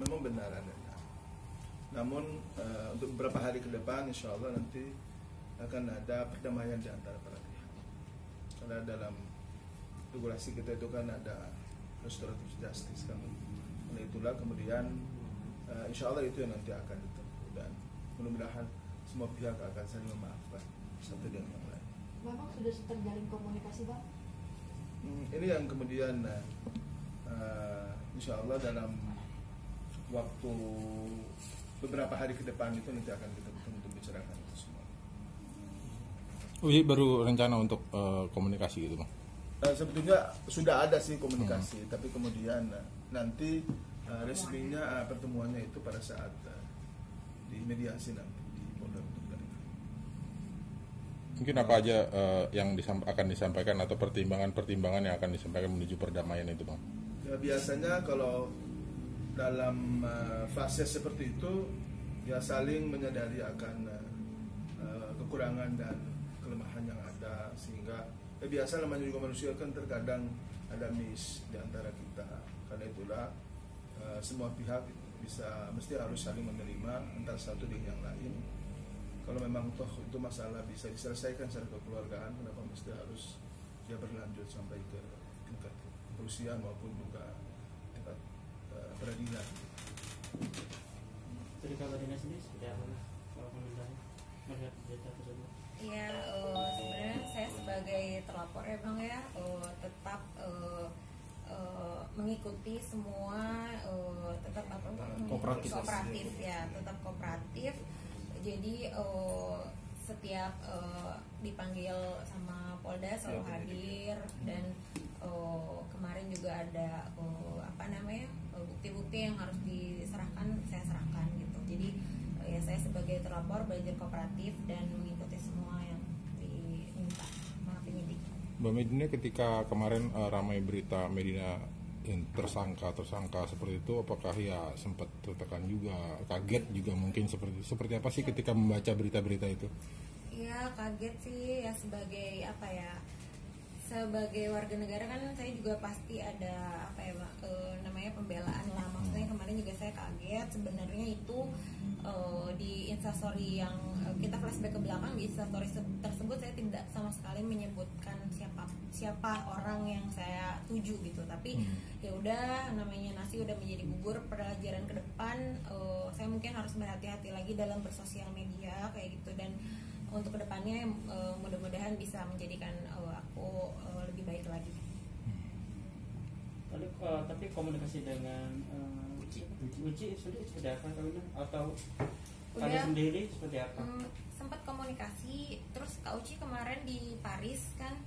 memang benar adanya. Namun untuk beberapa hari ke depan insya Allah nanti akan ada perdamaian di antara para pihak. Karena dalam regulasi kita itu kan ada restoratif justice kan. Oleh itulah kemudian insya Allah itu yang nanti akan ditempuh, dan mudah-mudahan semua pihak akan saling memaafkan satu dengan yang lain. Memang sudah terjalin komunikasi, Bang? Ini yang kemudian insya Allah dalam waktu beberapa hari ke depan itu nanti akan kita untuk bicarakan itu semua. Uji baru rencana untuk komunikasi gitu, Bang? Sebetulnya sudah ada sih komunikasi, tapi kemudian nanti resminya pertemuannya itu pada saat di mediasi nanti di Polda Metro Jaya. Mungkin apa aja yang akan disampaikan atau pertimbangan-pertimbangan yang akan disampaikan menuju perdamaian itu, Bang? Ya, biasanya kalau dalam fase seperti itu ya saling menyadari akan kekurangan dan kelemahan yang ada, sehingga biasa namanya juga manusia kan terkadang ada miss di antara kita. Karena itulah semua pihak mesti harus saling menerima antara satu dengan yang lain. Kalau memang toh itu masalah bisa diselesaikan secara kekeluargaan, kenapa mesti harus dia berlanjut sampai ke tingkat kepolisian maupun juga tingkat peradilan. Dari Kak Badina sendiri seperti apa kalau komentarnya melihat berita tersebut? Iya, sebenarnya saya sebagai terlapor ya Bang ya, tetap mengikuti semua tetap kooperatif ya, tetap kooperatif. Jadi setiap dipanggil sama Polda selalu hadir, dan kemarin juga ada bukti-bukti yang harus diserahkan, saya serahkan gitu. Jadi ya saya sebagai terlapor belajar kooperatif dan mengikuti semua yang diminta sama penyidik. Mbak Medina, ketika kemarin ramai berita Medina tersangka seperti itu, apakah ya sempat tertekan juga, kaget juga mungkin seperti apa sih ketika membaca berita-berita itu? Iya, kaget sih ya, sebagai sebagai warga negara kan saya juga pasti ada namanya pembelaan lah. Maksudnya kemarin juga saya kaget sebenarnya itu di instastory yang kita flashback ke belakang, di instastory tersebut saya tidak sama sekali menyebutkan siapa orang yang saya tuju gitu. Tapi ya udah, namanya nasi udah menjadi bubur, pelajaran ke depan saya mungkin harus berhati-hati lagi dalam bersosial media kayak gitu, dan untuk kedepannya mudah-mudahan bisa menjadikan aku lebih baik lagi. Tapi komunikasi dengan Uci seperti apa Kak, atau kalian sendiri seperti apa? Sempat komunikasi, terus Kak Uci kemarin di Paris kan,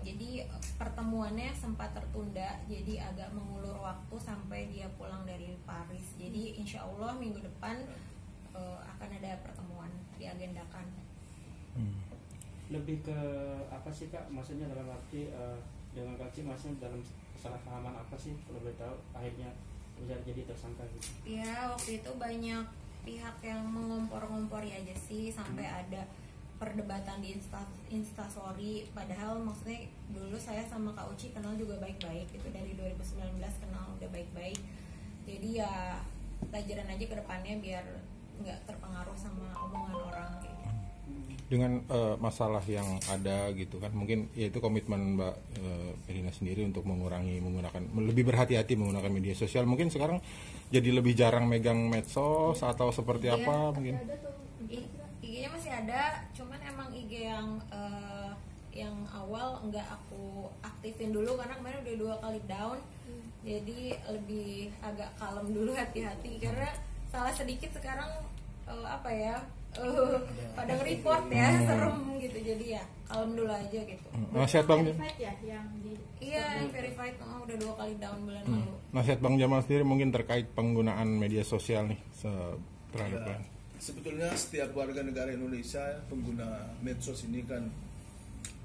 jadi pertemuannya sempat tertunda, jadi agak mengulur waktu sampai dia pulang dari Paris. Jadi insya Allah minggu depan akan ada pertemuan diagendakan. Lebih ke apa sih Kak? Maksudnya dalam arti dengan Kak Uci, maksudnya dalam kesalahpahaman apa sih kalau boleh tahu akhirnya bisa jadi tersangka gitu? Ya, waktu itu banyak pihak yang mengompor-ngompori aja sih, sampai ada perdebatan di instastory. Padahal maksudnya dulu saya sama Kak Uci kenal juga baik-baik gitu, dari 2019 kenal udah baik-baik. Jadi ya pelajaran aja ke depannya biar nggak terpengaruh sama omongan orang kayak gitu. Dengan masalah yang ada gitu kan, mungkin ya itu komitmen Mbak Medina sendiri untuk menggunakan lebih berhati-hati menggunakan media sosial. Mungkin sekarang jadi lebih jarang megang medsos atau seperti apa mungkin? IG-nya masih ada, cuman emang IG yang awal nggak aku aktifin dulu karena kemarin udah 2 kali down. Jadi lebih agak kalem dulu, hati-hati, karena salah sedikit sekarang pada nge-report ya, serem gitu. Jadi ya kalem dulu aja gitu. Nasihat Bang, yang verified udah 2 kali down bulan lalu. Nasihat Bang Jamal sendiri mungkin terkait penggunaan media sosial nih terhadap sebetulnya setiap warga negara Indonesia pengguna medsos ini kan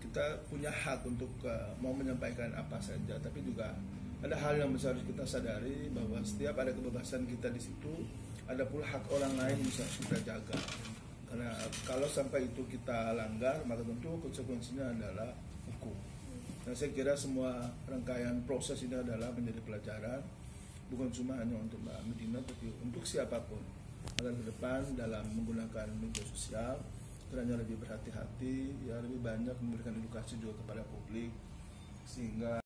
kita punya hak untuk mau menyampaikan apa saja, tapi juga ada hal yang harus kita sadari bahwa setiap ada kebebasan kita di situ, ada pula hak orang lain yang harus kita jaga. Karena kalau sampai itu kita langgar, maka tentu konsekuensinya adalah hukum. Dan saya kira semua rangkaian proses ini adalah menjadi pelajaran bukan cuma hanya untuk Mbak Medina tapi untuk siapapun, agar ke depan dalam menggunakan media sosial kiranya lebih berhati-hati, ya lebih banyak memberikan edukasi juga kepada publik, sehingga